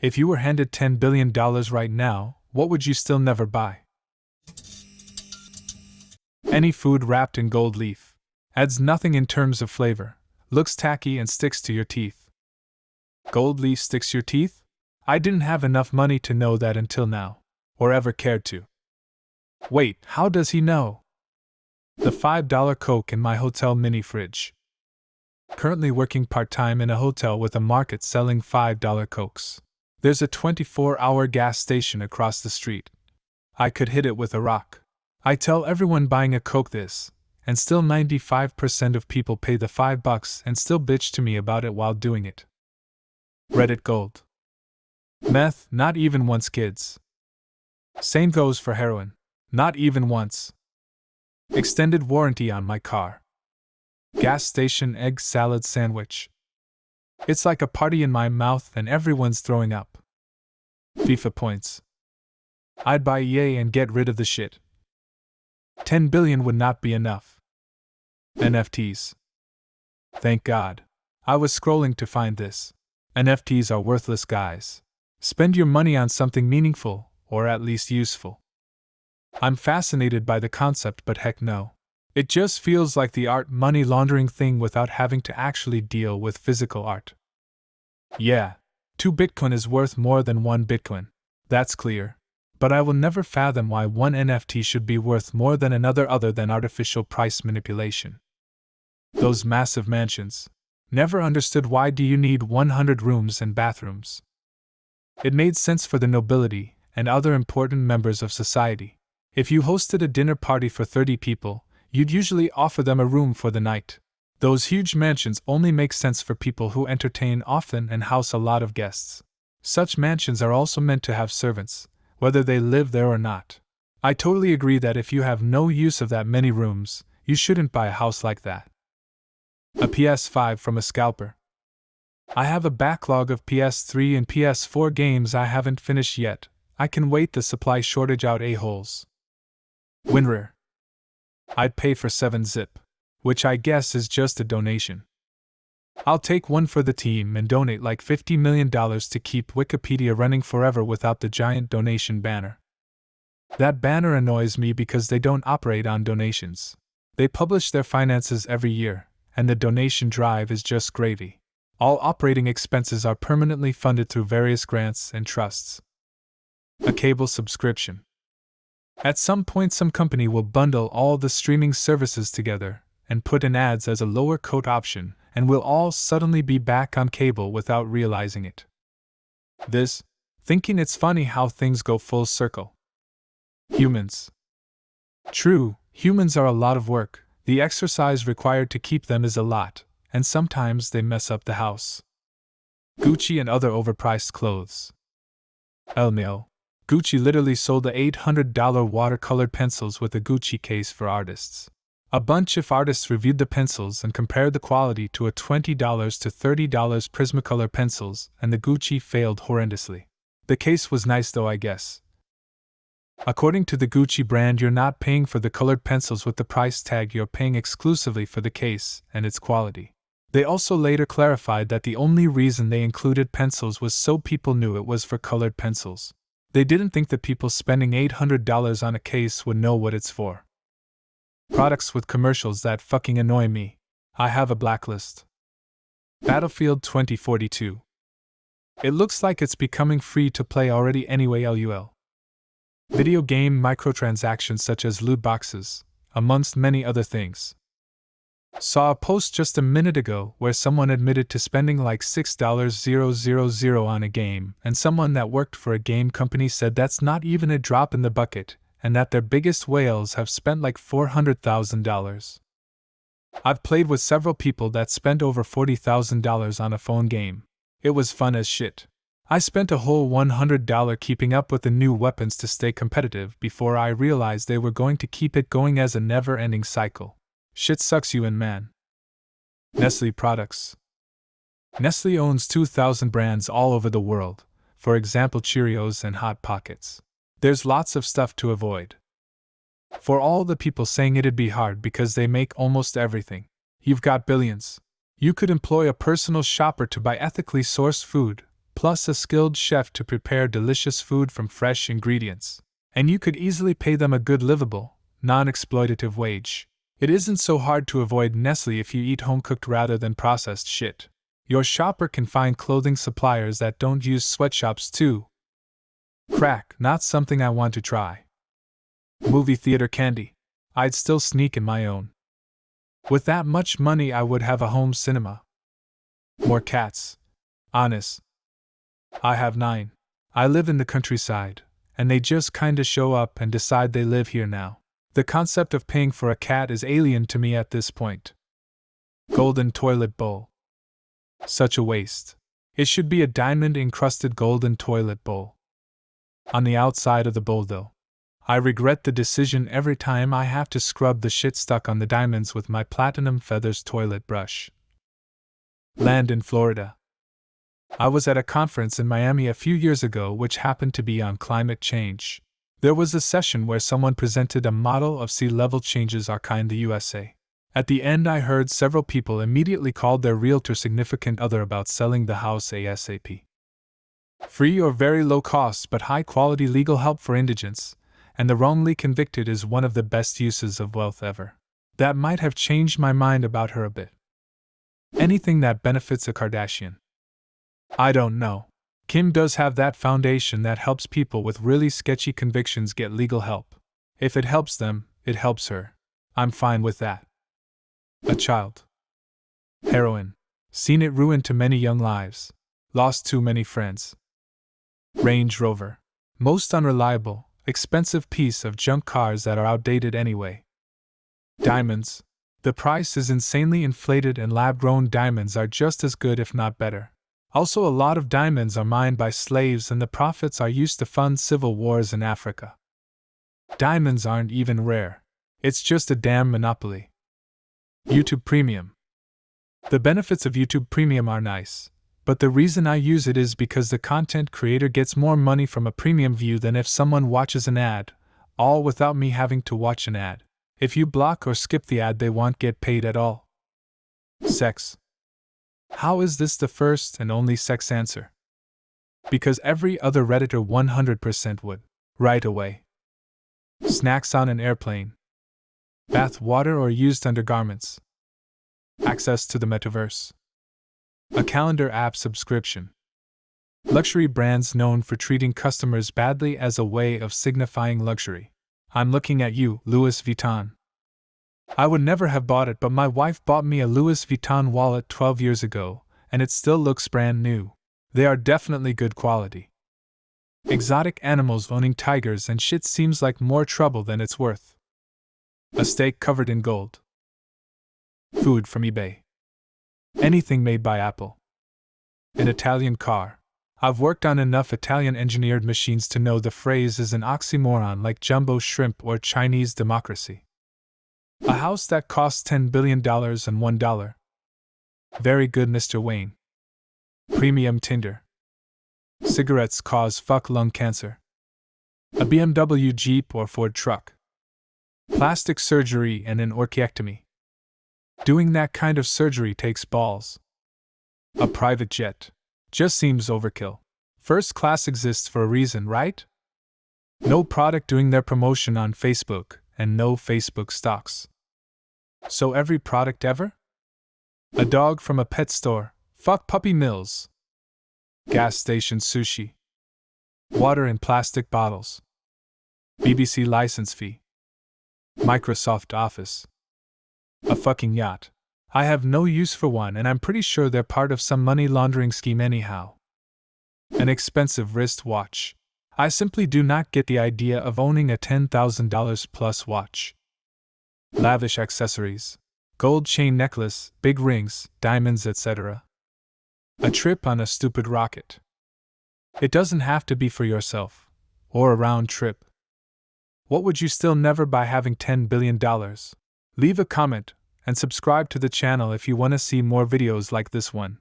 If you were handed $10 billion right now, what would you still never buy? Any food wrapped in gold leaf. Adds nothing in terms of flavor. Looks tacky and sticks to your teeth. Gold leaf sticks to your teeth? I didn't have enough money to know that until now. Or ever cared to. Wait, how does he know? The $5 Coke in my hotel mini fridge. Currently working part-time in a hotel with a market selling $5 Cokes. There's a 24-hour gas station across the street. I could hit it with a rock. I tell everyone buying a Coke this, and still 95% of people pay the $5 and still bitch to me about it while doing it. Reddit Gold. Meth, not even once, kids. Same goes for heroin. Not even once. Extended warranty on my car. Gas station egg salad sandwich. It's like a party in my mouth and everyone's throwing up. FIFA points. I'd buy EA and get rid of the shit. 10 billion would not be enough. NFTs. Thank God. I was scrolling to find this. NFTs are worthless, guys. Spend your money on something meaningful, or at least useful. I'm fascinated by the concept, but heck no. It just feels like the art money laundering thing without having to actually deal with physical art. Yeah, 2 Bitcoin is worth more than 1 Bitcoin. That's clear. But I will never fathom why one NFT should be worth more than another other than artificial price manipulation. Those massive mansions. Never understood why do you need 100 rooms and bathrooms. It made sense for the nobility and other important members of society. If you hosted a dinner party for 30 people, you'd usually offer them a room for the night. Those huge mansions only make sense for people who entertain often and house a lot of guests. Such mansions are also meant to have servants, whether they live there or not. I totally agree that if you have no use of that many rooms, you shouldn't buy a house like that. A PS5 from a scalper. I have a backlog of PS3 and PS4 games I haven't finished yet. I can wait the supply shortage out a-holes. WinRare. I'd pay for 7-zip, which I guess is just a donation. I'll take one for the team and donate like $50 million to keep Wikipedia running forever without the giant donation banner. That banner annoys me because they don't operate on donations. They publish their finances every year, and the donation drive is just gravy. All operating expenses are permanently funded through various grants and trusts. A cable subscription. At some point, some company will bundle all the streaming services together and put in ads as a lower coat option, and we'll all suddenly be back on cable without realizing it. Thinking it's funny how things go full circle. Humans. True, humans are a lot of work. The exercise required to keep them is a lot, and sometimes they mess up the house. Gucci and other overpriced clothes. LMAO. Gucci literally sold the $800 watercolored pencils with a Gucci case for artists. A bunch of artists reviewed the pencils and compared the quality to a $20 to $30 Prismacolor pencils, and the Gucci failed horrendously. The case was nice though, I guess. According to the Gucci brand, you're not paying for the colored pencils with the price tag, you're paying exclusively for the case and its quality. They also later clarified that the only reason they included pencils was so people knew it was for colored pencils. They didn't think that people spending $800 on a case would know what it's for. Products with commercials that fucking annoy me. I have a blacklist. Battlefield 2042. It looks like it's becoming free to play already anyway, lol. Video game microtransactions such as loot boxes, amongst many other things. Saw a post just a minute ago where someone admitted to spending like $6,000 on a game, and someone that worked for a game company said that's not even a drop in the bucket, and that their biggest whales have spent like $400,000. I've played with several people that spent over $40,000 on a phone game. It was fun as shit. I spent a whole $100 keeping up with the new weapons to stay competitive before I realized they were going to keep it going as a never-ending cycle. Shit sucks you in, man. Nestle products. Nestle owns 2,000 brands all over the world, for example Cheerios and Hot Pockets. There's lots of stuff to avoid. For all the people saying it'd be hard because they make almost everything, you've got billions. You could employ a personal shopper to buy ethically sourced food, plus a skilled chef to prepare delicious food from fresh ingredients. And you could easily pay them a good livable, non-exploitative wage. It isn't so hard to avoid Nestle if you eat home-cooked rather than processed shit. Your shopper can find clothing suppliers that don't use sweatshops too. Crack, not something I want to try. Movie theater candy. I'd still sneak in my own. With that much money I would have a home cinema. More cats. Honest. I have 9. I live in the countryside, and they just kinda show up and decide they live here now. The concept of paying for a cat is alien to me at this point. Golden toilet bowl. Such a waste. It should be a diamond-encrusted golden toilet bowl. On the outside of the bowl, though, I regret the decision every time I have to scrub the shit stuck on the diamonds with my platinum feathers toilet brush. Land in Florida. I was at a conference in Miami a few years ago which happened to be on climate change. There was a session where someone presented a model of sea level changes occurring in the USA. At the end, I heard several people immediately called their realtor significant other about selling the house ASAP. Free or very low cost but high quality legal help for indigents, and the wrongly convicted is one of the best uses of wealth ever. That might have changed my mind about her a bit. Anything that benefits a Kardashian. I don't know. Kim does have that foundation that helps people with really sketchy convictions get legal help. If it helps them, it helps her. I'm fine with that. A child. Heroin. Seen it ruin too many young lives. Lost too many friends. Range Rover. Most unreliable, expensive piece of junk cars that are outdated anyway. Diamonds. The price is insanely inflated and lab-grown diamonds are just as good if not better. Also, a lot of diamonds are mined by slaves and the profits are used to fund civil wars in Africa. Diamonds aren't even rare. It's just a damn monopoly. YouTube Premium. The benefits of YouTube Premium are nice, but the reason I use it is because the content creator gets more money from a premium view than if someone watches an ad, all without me having to watch an ad. If you block or skip the ad, they won't get paid at all. Sex. How is this the first and only sex answer? Because every other Redditor 100% would. Right away. Snacks on an airplane. Bath water or used undergarments. Access to the metaverse. A calendar app subscription. Luxury brands known for treating customers badly as a way of signifying luxury. I'm looking at you, Louis Vuitton. I would never have bought it, but my wife bought me a Louis Vuitton wallet 12 years ago, and it still looks brand new. They are definitely good quality. Exotic animals owning tigers and shit seems like more trouble than it's worth. A steak covered in gold. Food from eBay. Anything made by Apple. An Italian car. I've worked on enough Italian engineered machines to know the phrase is an oxymoron like jumbo shrimp or Chinese democracy. A house that costs $10 billion and $1. Very good, Mr. Wayne. Premium Tinder. Cigarettes cause fuck lung cancer. A BMW, Jeep, or Ford truck. Plastic surgery and an orchiectomy. Doing that kind of surgery takes balls. A private jet. Just seems overkill. First class exists for a reason, right? No product doing their promotion on Facebook, and no Facebook stocks. So every product ever? A dog from a pet store. Fuck Puppy Mills. Gas station sushi. Water in plastic bottles. BBC license fee. Microsoft Office. A fucking yacht. I have no use for one, and I'm pretty sure they're part of some money laundering scheme anyhow. An expensive wristwatch. I simply do not get the idea of owning a $10,000 plus watch. Lavish accessories. Gold chain necklace, big rings, diamonds, etc. A trip on a stupid rocket. It doesn't have to be for yourself, or a round trip. What would you still never buy having $10 billion? Leave a comment, and subscribe to the channel if you want to see more videos like this one.